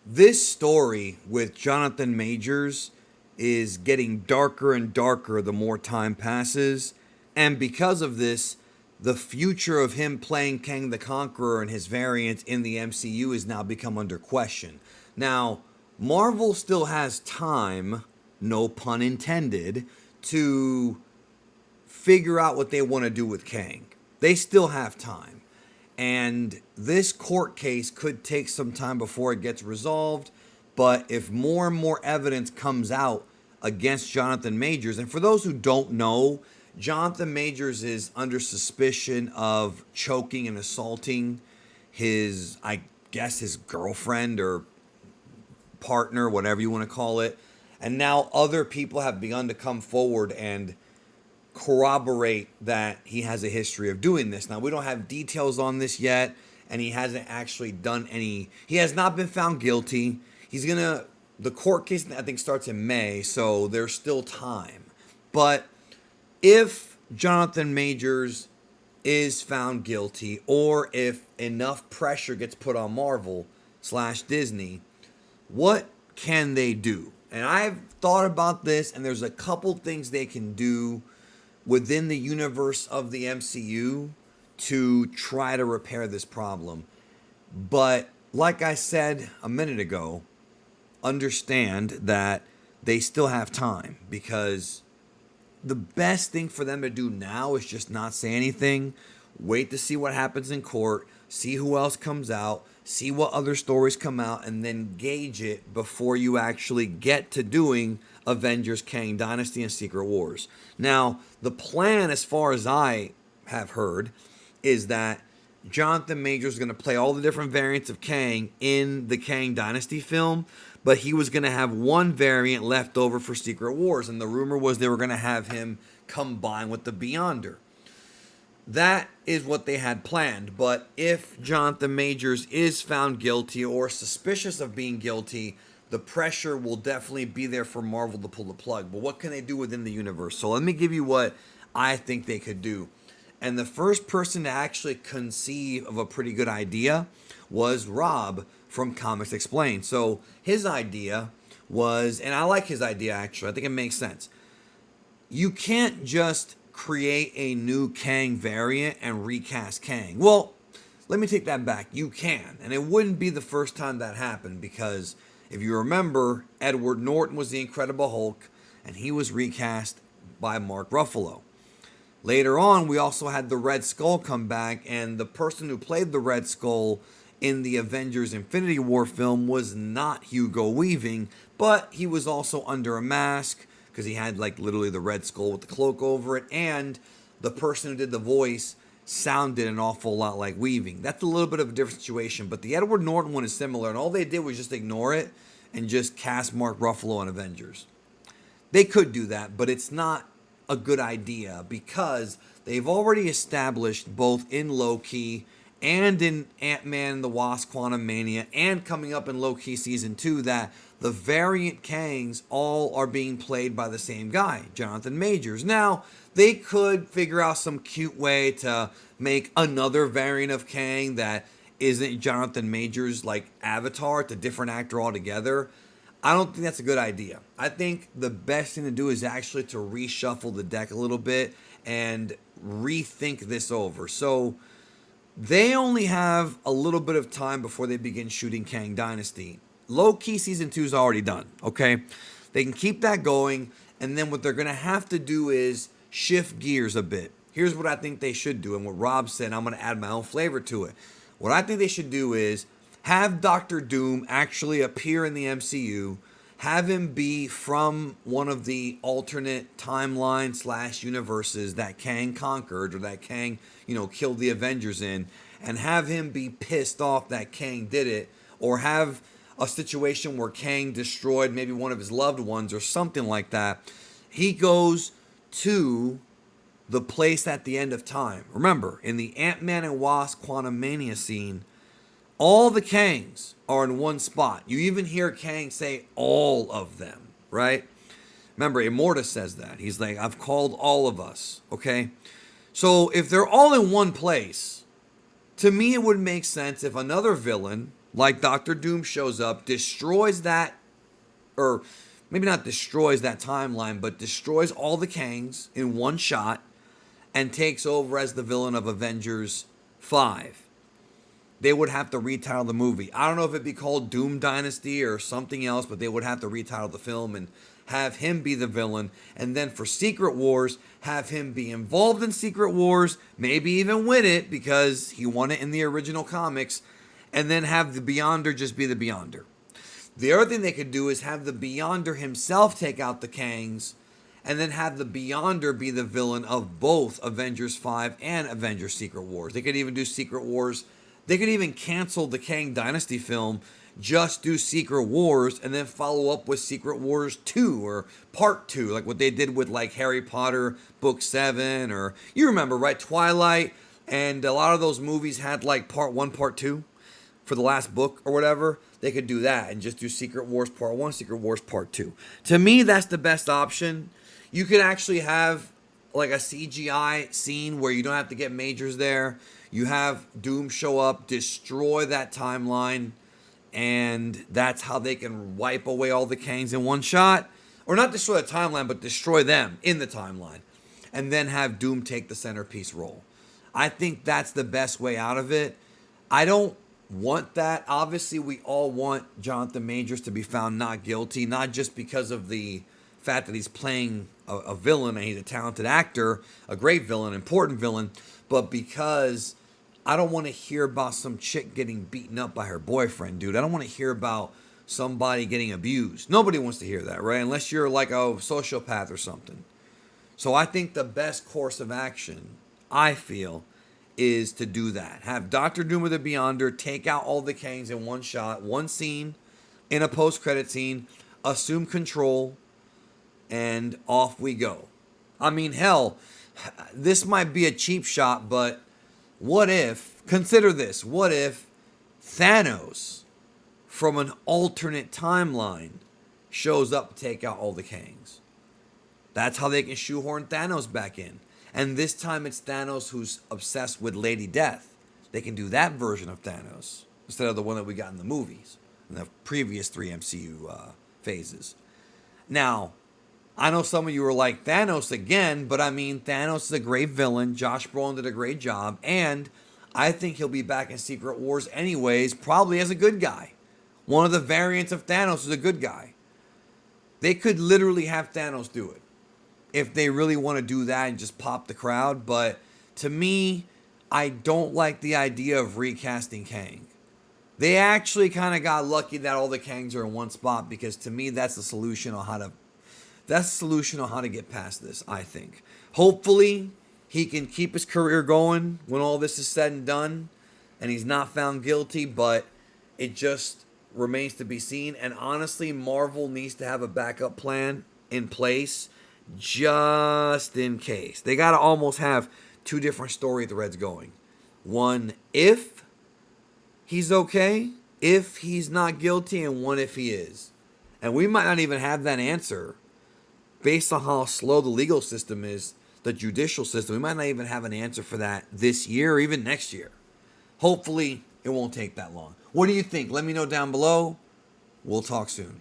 This story with Jonathan Majors is getting darker and darker the more time passes. And because of this, the future of him playing Kang the Conqueror and his variant in the MCU has now become under question. Now, Marvel still has time, no pun intended, to figure out what they want to do with Kang. They still have time. And this court case could take some time before it gets resolved. But if more and more evidence comes out against Jonathan Majors, and for those who don't know, Jonathan Majors is under suspicion of choking and assaulting his, I guess, his girlfriend or partner, whatever you want to call it. And now other people have begun to come forward and corroborate that he has a history of doing this. Now, we don't have details on this yet, and he hasn't actually done any. He has not been found guilty. The court case, I think, starts in May, so there's still time. But if Jonathan Majors is found guilty, or if enough pressure gets put on Marvel slash Disney, what can they do? And I've thought about this, and there's a couple things they can do within the universe of the MCU to try to repair this problem. But like I said a minute ago, understand that they still have time, because the best thing for them to do now is just not say anything, wait to see what happens in court, see who else comes out, see what other stories come out, and then gauge it before you actually get to doing Avengers, Kang Dynasty, and Secret Wars. Now, the plan, as far as I have heard, is that Jonathan Majors is going to play all the different variants of Kang in the Kang Dynasty film, but he was going to have one variant left over for Secret Wars, and the rumor was they were going to have him combine with the Beyonder. That is what they had planned, but if Jonathan Majors is found guilty or suspicious of being guilty, the pressure will definitely be there for Marvel to pull the plug. But what can they do within the universe? So let me give you what I think they could do. And the first person to actually conceive of a pretty good idea was Rob from Comics Explained. So his idea was, and I like his idea actually, I think it makes sense. You can't just create a new Kang variant and recast Kang. Well, let me take that back. You can. And it wouldn't be the first time that happened, because if you remember, Edward Norton was the Incredible Hulk, and he was recast by Mark Ruffalo. Later on, we also had the Red Skull come back, and the person who played the Red Skull in the Avengers Infinity War film was not Hugo Weaving, but he was also under a mask, because he had like literally the Red Skull with the cloak over it, and the person who did the voice sounded an awful lot like Weaving. That's a little bit of a different situation, but the Edward Norton one is similar, and all they did was just ignore it and just cast Mark Ruffalo on Avengers. They could do that, but it's not a good idea, because they've already established both in Loki and in Ant-Man and the Wasp Quantumania, and coming up in Loki Season 2, that the variant Kangs all are being played by the same guy, Jonathan Majors. Now, they could figure out some cute way to make another variant of Kang that isn't Jonathan Majors, like Avatar. It's a different actor altogether. I don't think that's a good idea. I think the best thing to do is actually to reshuffle the deck a little bit and rethink this over. So they only have a little bit of time before they begin shooting Kang Dynasty. Low-key Season 2 is already done, okay? They can keep that going, and then what they're going to have to do is shift gears a bit. Here's what I think they should do, and what Rob said, I'm going to add my own flavor to it. What I think they should do is have Doctor Doom actually appear in the MCU, have him be from one of the alternate timeline slash universes that Kang conquered, or that Kang, killed the Avengers in, and have him be pissed off that Kang did it, or have a situation where Kang destroyed maybe one of his loved ones or something like that. He goes to the place at the end of time. Remember, in the Ant-Man and Wasp Quantumania scene, all the Kangs are in one spot. You even hear Kang say all of them, right? Remember, Immortus says that. He's like, I've called all of us, okay? So if they're all in one place, to me it would make sense if another villain, like Doctor Doom shows up, destroys that, or maybe not destroys that timeline, but destroys all the Kangs in one shot and takes over as the villain of Avengers 5. They would have to retitle the movie. I don't know if it'd be called Doom Dynasty or something else, but they would have to retitle the film and have him be the villain. And then for Secret Wars, have him be involved in Secret Wars, maybe even win it because he won it in the original comics, and then have the Beyonder just be the Beyonder. The other thing they could do is have the Beyonder himself take out the Kangs, and then have the Beyonder be the villain of both Avengers 5 and Avengers Secret Wars. They could even do Secret Wars. They could even cancel the Kang Dynasty film, just do Secret Wars, and then follow up with Secret Wars 2 or Part 2, like what they did with like Harry Potter Book 7, or you remember, right? Twilight, and a lot of those movies had like Part 1, Part 2 for the last book or whatever. They could do that and just do Secret Wars Part 1, Secret Wars Part 2. To me, that's the best option. You could actually have like a CGI scene where you don't have to get Majors there. You have Doom show up, destroy that timeline, and that's how they can wipe away all the Kangs in one shot. Or not destroy the timeline, but destroy them in the timeline. And then have Doom take the centerpiece role. I think that's the best way out of it. I don't want that. Obviously, we all want Jonathan Majors to be found not guilty, not just because of the fact that he's playing a villain and he's a talented actor, a great villain, important villain, but because I don't want to hear about some chick getting beaten up by her boyfriend, dude. I don't want to hear about somebody getting abused. Nobody wants to hear that, right? Unless you're like a sociopath or something. So I think the best course of action, I feel, is to do that. Have Doctor Doom or the Beyonder take out all the Kangs in one shot, one scene, in a post-credit scene, assume control, and off we go. I mean, hell, this might be a cheap shot, but what if, consider this, what if Thanos from an alternate timeline shows up to take out all the Kangs? That's how they can shoehorn Thanos back in. And this time it's Thanos who's obsessed with Lady Death. They can do that version of Thanos instead of the one that we got in the movies, in the previous 3 MCU phases. Now, I know some of you are like, Thanos again, but I mean, Thanos is a great villain. Josh Brolin did a great job, and I think he'll be back in Secret Wars anyways, probably as a good guy. One of the variants of Thanos is a good guy. They could literally have Thanos do it if they really want to do that and just pop the crowd, but to me, I don't like the idea of recasting Kang. They actually kind of got lucky that all the Kangs are in one spot, because to me, that's the solution on how to get past this, I think. Hopefully, he can keep his career going when all this is said and done, and he's not found guilty, but it just remains to be seen. And honestly, Marvel needs to have a backup plan in place just in case. They got to almost have 2 different story threads going. One, if he's okay, if he's not guilty, and one, if he is. And we might not even have that answer based on how slow the legal system is, the judicial system. We might not even have an answer for that this year or even next year. Hopefully, it won't take that long. What do you think? Let me know down below. We'll talk soon.